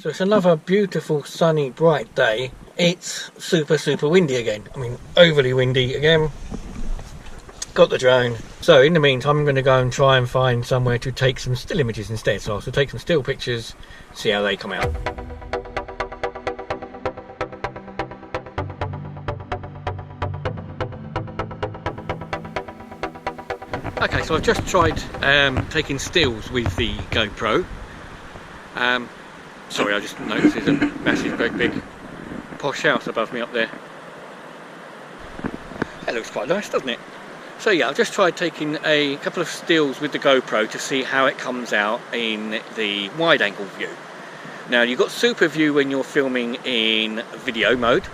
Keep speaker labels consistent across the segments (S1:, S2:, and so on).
S1: So it's another beautiful sunny bright day. It's super windy again. I mean, overly windy again. Got the drone. So in the meantime, I'm going to go and try and find somewhere to take some still images instead. So I'll take some still pictures, see how they come out. Okay, so I've just tried taking stills with the GoPro. Sorry, I just noticed there's a massive, great big posh house above me up there. That looks quite nice, doesn't it? So yeah, I've just tried taking a couple of stills with the GoPro to see how it comes out in the wide angle view. Now you've got super view when you're filming in video mode,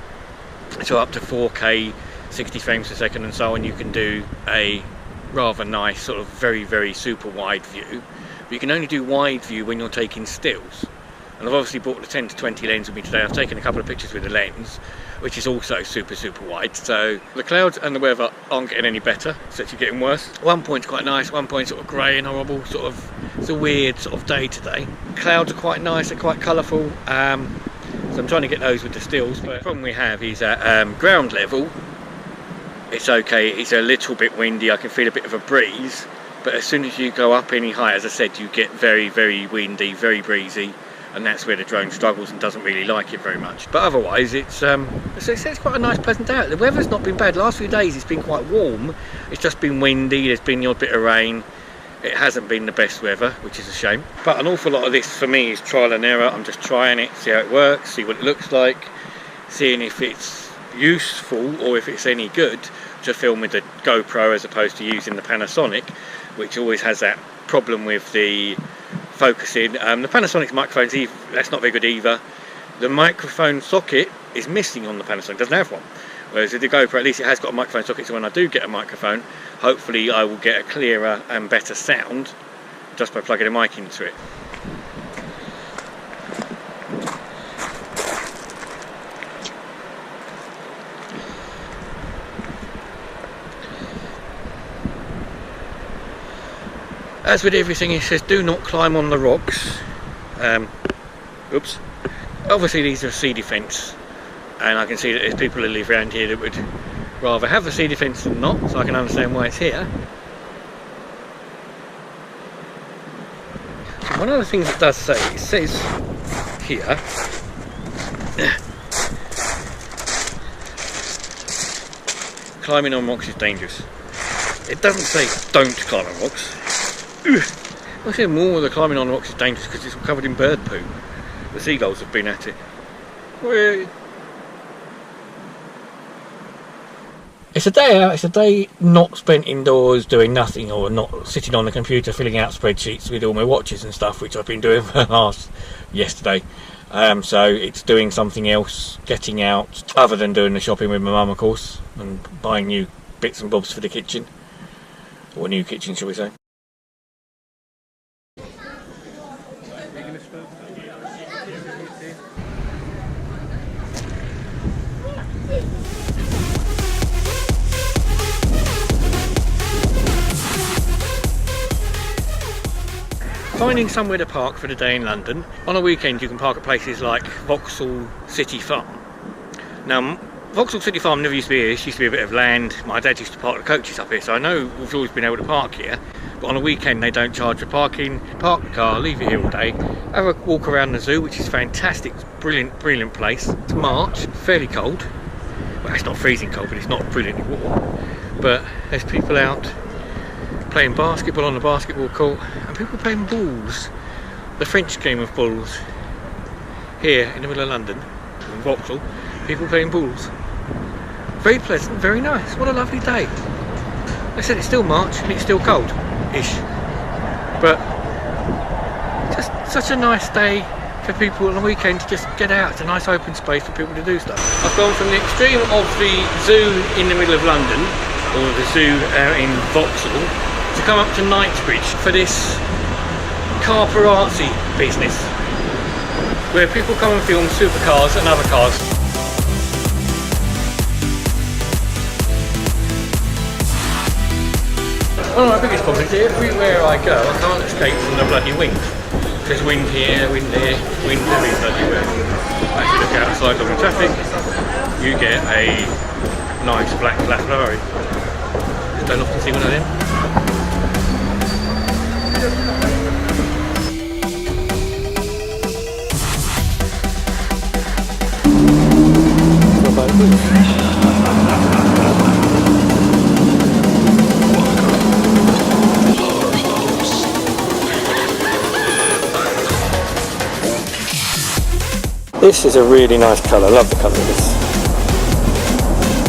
S1: so up to 4K, 60 frames per second and so on. You can do a rather nice sort of very super wide view, but you can only do wide view when you're taking stills. And I've obviously brought the 10 to 20 lens with me today. I've taken a couple of pictures with the lens, which is also super wide. So the clouds and the weather aren't getting any better, it's actually getting worse. One point's quite nice, one point sort of grey and horrible, sort of, it's a weird sort of day today. Clouds are quite nice, they're quite colourful, so I'm trying to get those with the stills. But the problem we have is at ground level, it's okay, it's a little bit windy, I can feel a bit of a breeze, but as soon as you go up any higher, as I said, you get very windy, very breezy, and that's where the drone struggles and doesn't really like it very much. But otherwise it's quite a nice pleasant day. The weather's not been bad. Last few days it's been quite warm, it's just been windy, there's been the odd bit of rain. It hasn't been the best weather, which is a shame. But an awful lot of this for me is trial and error. I'm just trying it, see how it works, see what it looks like, seeing if it's useful or if it's any good to film with the GoPro as opposed to using the Panasonic, which always has that problem with the focusing. The Panasonic microphones, that's not very good either. The microphone socket is missing on the Panasonic, doesn't have one. Whereas with the GoPro, at least it has got a microphone socket, so when I do get a microphone, hopefully I will get a clearer and better sound just by plugging a mic into it. As with everything, it says do not climb on the rocks. Oops. Obviously these are sea defence, and I can see that there's people who live around here that would rather have the sea defence than not, so I can understand why it's here. So one of the things it does say, it says here, climbing on rocks is dangerous. It doesn't say don't climb on rocks. I say more of the climbing on rocks is dangerous because it's all covered in bird poo. The seagulls have been at it. It's a day out, it's a day not spent indoors doing nothing, or not sitting on the computer filling out spreadsheets with all my watches and stuff, which I've been doing for the last yesterday. So it's doing something else, getting out, other than doing the shopping with my mum of course, and buying new bits and bobs for the kitchen, or new kitchen shall we say. Finding somewhere to park for the day in London. On a weekend you can park at places like Vauxhall City Farm. Now Vauxhall City Farm never used to be here, it used to be a bit of land. My dad used to park the coaches up here, so I know we've always been able to park here. But on a weekend they don't charge for parking. Park the car, leave it here all day, have a walk around the zoo, which is fantastic. It's a brilliant place. It's March, fairly cold. Well, it's not freezing cold, but it's not brilliantly warm. But there's people out playing basketball on the basketball court, and people playing balls. The French game of balls. Here in the middle of London, in Vauxhall, people playing balls. Very pleasant, very nice. What a lovely day. I said it's still March and it's still cold-ish, but just such a nice day for people on the weekend to just get out. It's a nice open space for people to do stuff. I've gone from the extreme of the zoo in the middle of London, or the zoo in Vauxhall, to come up to Knightsbridge for this car paparazzi business, where people come and film supercars and other cars. One of my biggest problems is everywhere I go I can't escape from the bloody wind. There's wind here, wind there, wind everywhere. As you look outside on the traffic, you get a nice black Ferrari. Don't often see one of them. This is a really nice colour, I love the colour of this.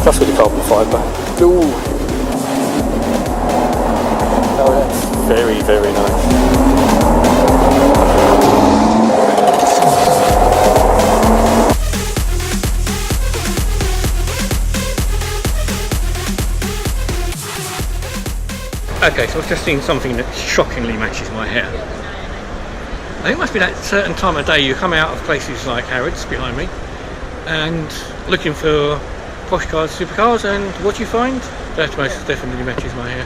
S1: Plus with the carbon fibre. Ooh. Oh, that's very, very nice. Okay, so I've just seen something that shockingly matches my hair. I think it must be that certain time of day you come out of places like Harrods behind me and looking for posh cars, supercars, and what you find? That most definitely matches my hair.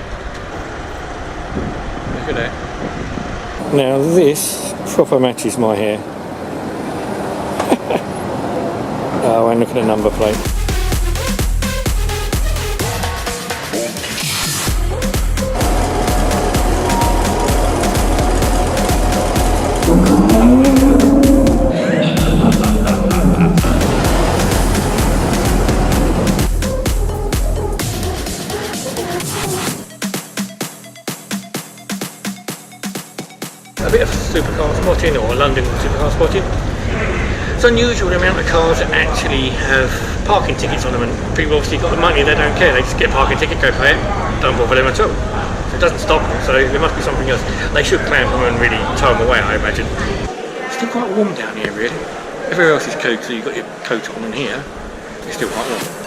S1: Look at that. Now this proper matches my hair. Oh, and look at the number plate. A bit of supercar spotting, or London supercar spotting. It's unusual the amount of cars that actually have parking tickets on them, and people obviously got the money, they don't care, they just get a parking ticket, go pay it, don't bother them at all. So it doesn't stop them, so there must be something else. They should clamp them and really tow them away, I imagine. It's still quite warm down here really. Everywhere else is cold, so you've got your coat on, and here it's still quite warm.